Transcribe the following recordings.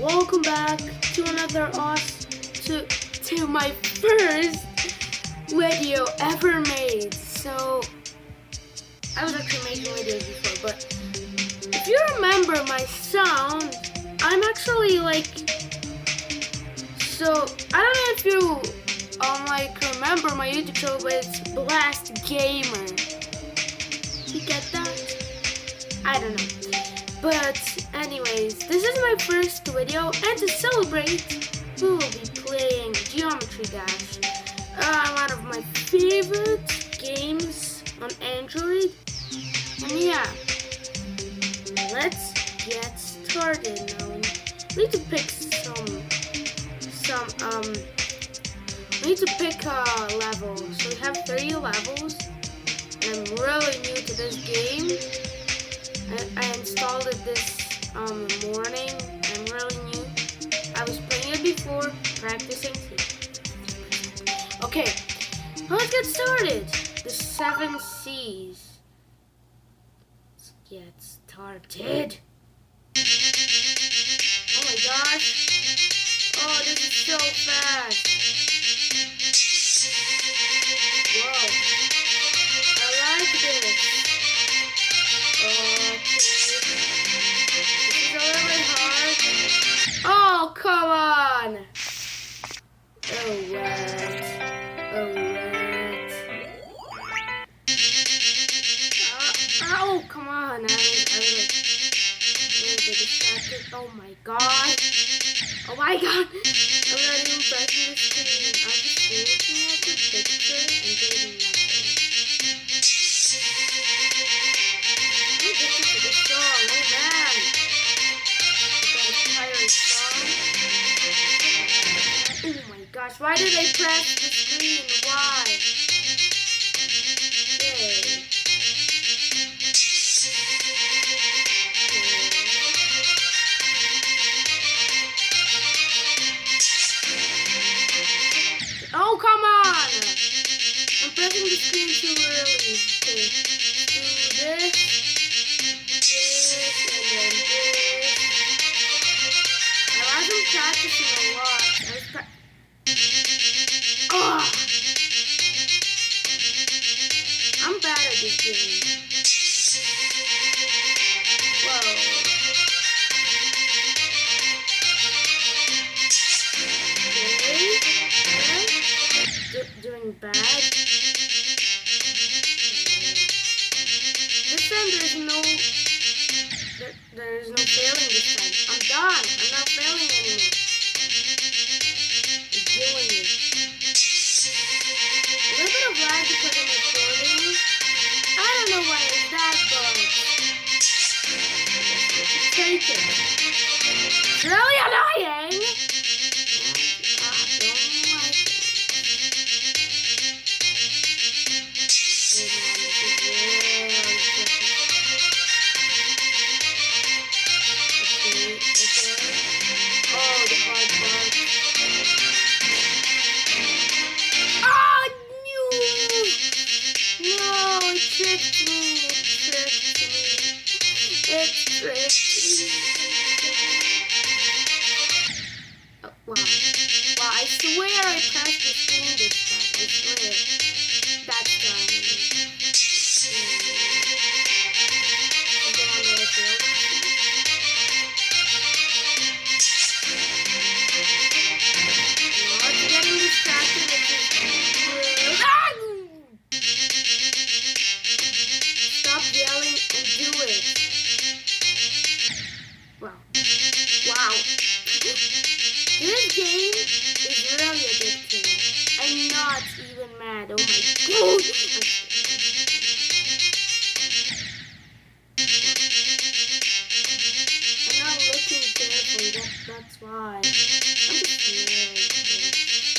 welcome back to another to my first video ever made. So I was actually making videos before, but if you remember my sound, I'm actually so I don't know if you remember my YouTube channel, but it's Blast Gamer. You get that? I don't know. But anyways, this is my first video, and to celebrate, we will be playing Geometry Dash. One of my favorite games on Android. And yeah, let's get started now. We need to pick we need to pick a level. So we have 30 levels. And I'm really new to this game. I installed it this morning. I'm really new. I was playing it before, practicing too. Okay, let's get started. The 7 C's. Let's get started. Oh my gosh. Oh, this is so fast. Whoa. I like this. Oh, come on! Oh, what? Oh, what? Oh, come on! I really get distracted. Oh my god! Oh my god! I'm not even pressing the screen. I'm just looking at the picture and doing nothing. I'm addicted to this song. Oh man! Oh my gosh, why did I press the screen? Why? Okay. Oh, come on! I'm pressing the screen too early. Okay. Do this, and then this. I wasn't practicing a lot. I'm bad at this game. Whoa. Okay. Doing bad. This time there's no failing this time. I'm done. I'm not failing anymore. I'm doing it. A little bit of lag because I'm recording. I don't know why it's that, but let's take it. It's really annoying. I don't like it. Oh man, this is really tricky. Okay. Oh, the hard part. Oh, no, it tricked me. Oh, wow. Wow, I swear I pressed the screen this time. I swear. That time. Not getting distracted with this. Stop yelling and do it. Wow. Wow. This game is really addicting. I'm not even mad. Oh my god. I'm not looking carefully. That's why. I'm just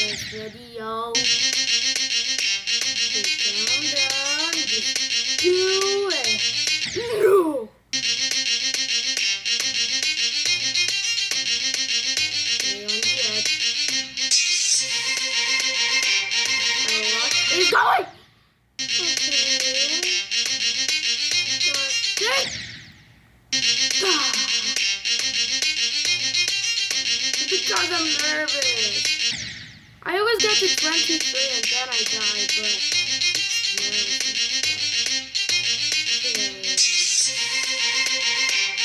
this video. Calm down. Just do it. No. Stay on the edge. My luck is going. Okay. because I'm nervous. I always get to 23 and then I die, but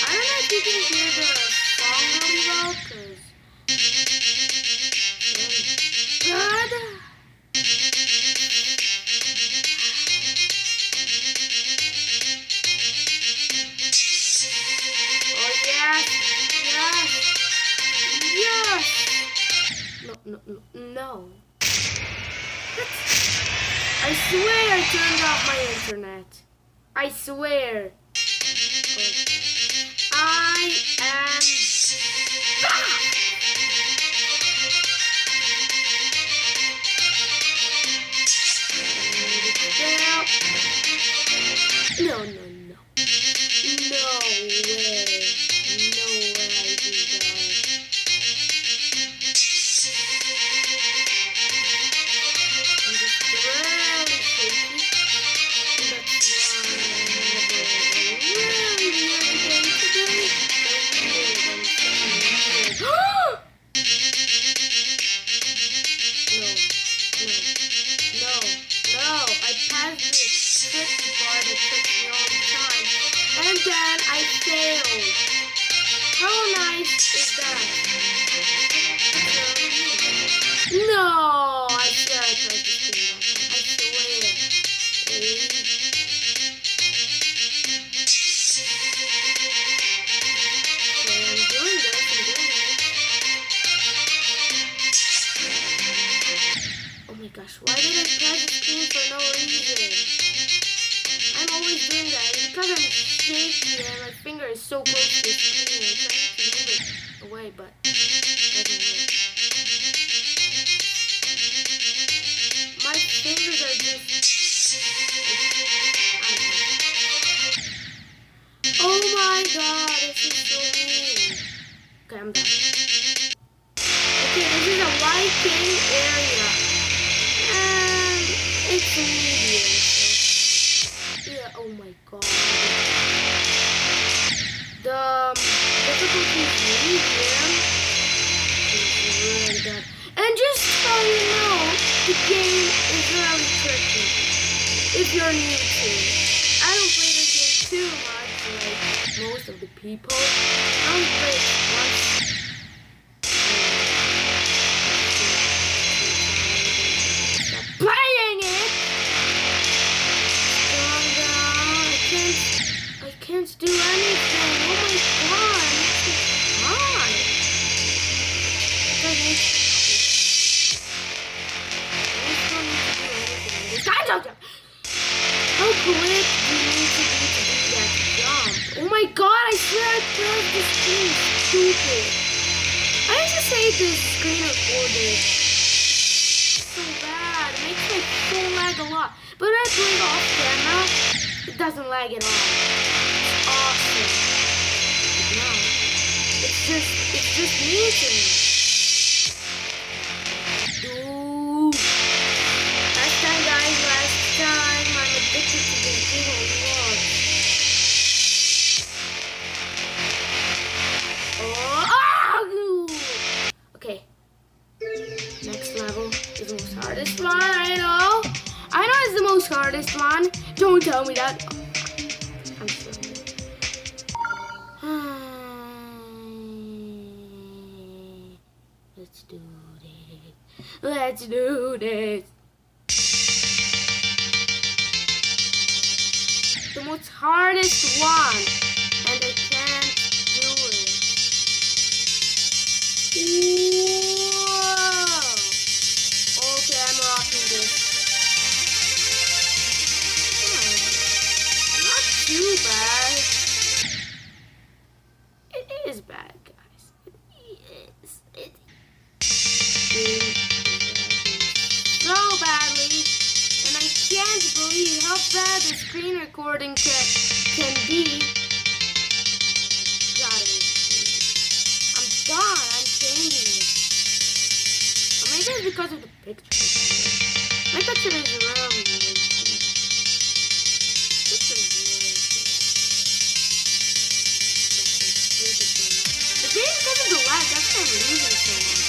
I don't know if you can hear the song really well, because good. Oh yes, yes, yes. No. I swear I turned off my internet. I swear. I am back. No. No way. No way I do that. I'm just really shaky. And that's why I'm really near the game today. No. I passed the tricky part that took me all the time. And then I failed. How nice is that? No! I swear I tried to scream that time. I swear. Okay, I'm doing this. Oh my gosh, why did I press the screen for no reason? I'm always doing that. It's because I'm shaky and my finger is so close to the screen. I'm trying to move it away, but it doesn't work. My fingers are just... Oh my god, this is so mean. Okay, I'm done. Okay, this is a Viking area. And it's medium. Yeah, oh my god. The difficulty is medium. It's really bad. And just so you know, the game is really tricky. If you're new to it. I don't play this game too much like most of the people. I don't play it once. Stop playing it! Calm down. I can't do anything. Oh my god. Why? How quick do you need to be to do that jump? Oh my god, I swear I pressed the screen. Stupid. I just hate this screen recorder. So bad. It makes my phone lag a lot. But when I play it off camera, it doesn't lag at all. It's awesome. But no. It's just mean to me. Dude. Last time, guys. I'm addicted to this game a lot. Oh! Okay. Next level is the most hardest one, I know. I know it's the most hardest one. Don't tell me that. I'm sorry. Let's do this. Let's do this. The most hardest one, and I can't do it. Whoa! Okay, I'm rocking this. Not too bad. It is bad, guys. It is. So badly. And I can't believe how bad the screen recording can be. I'm done. I'm changing it. Or maybe it's because of the picture. My picture is really good. Picture is really good. It's maybe because of the lag. That's why I'm losing so much.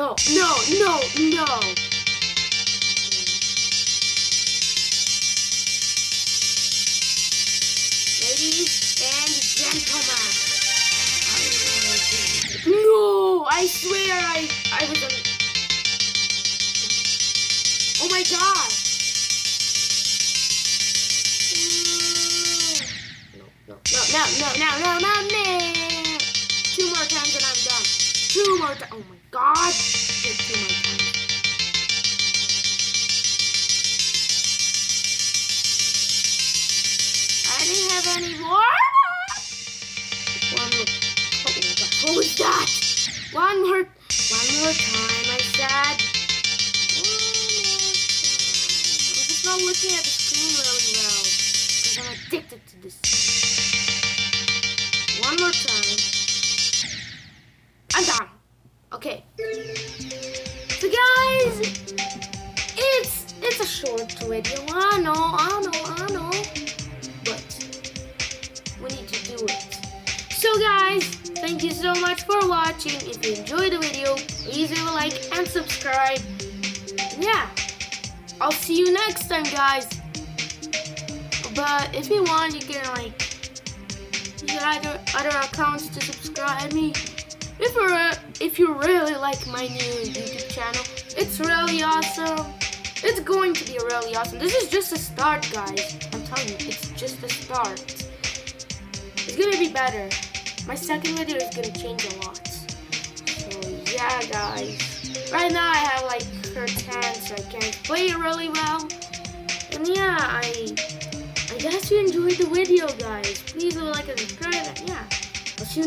No, no, no, no. Ladies and gentlemen. No, I swear I was on. Oh my god. No, no. 2 more times and I'm done. 2 more times. Oh my god. Okay, 2 more times. I didn't have any more. One more. Oh my god. What was that? One more time, I said. I'm just not looking at the screen really well. Because I'm addicted to this. One more time. I'm done. Okay. So guys, it's a short video. I know. But we need to do it. So guys, thank you so much for watching. If you enjoyed the video, please leave a like and subscribe. And yeah, I'll see you next time, guys. But if you want, you can use other accounts to subscribe me. If you really like my new YouTube channel, it's really awesome. It's going to be really awesome. This is just a start, guys. I'm telling you, it's just a start. It's gonna be better. My second video is gonna change a lot. So yeah, guys. Right now I have like hurt hands, so I can't play it really well. And yeah, I guess you enjoyed the video, guys. Please leave a like and subscribe. And yeah, I'll see you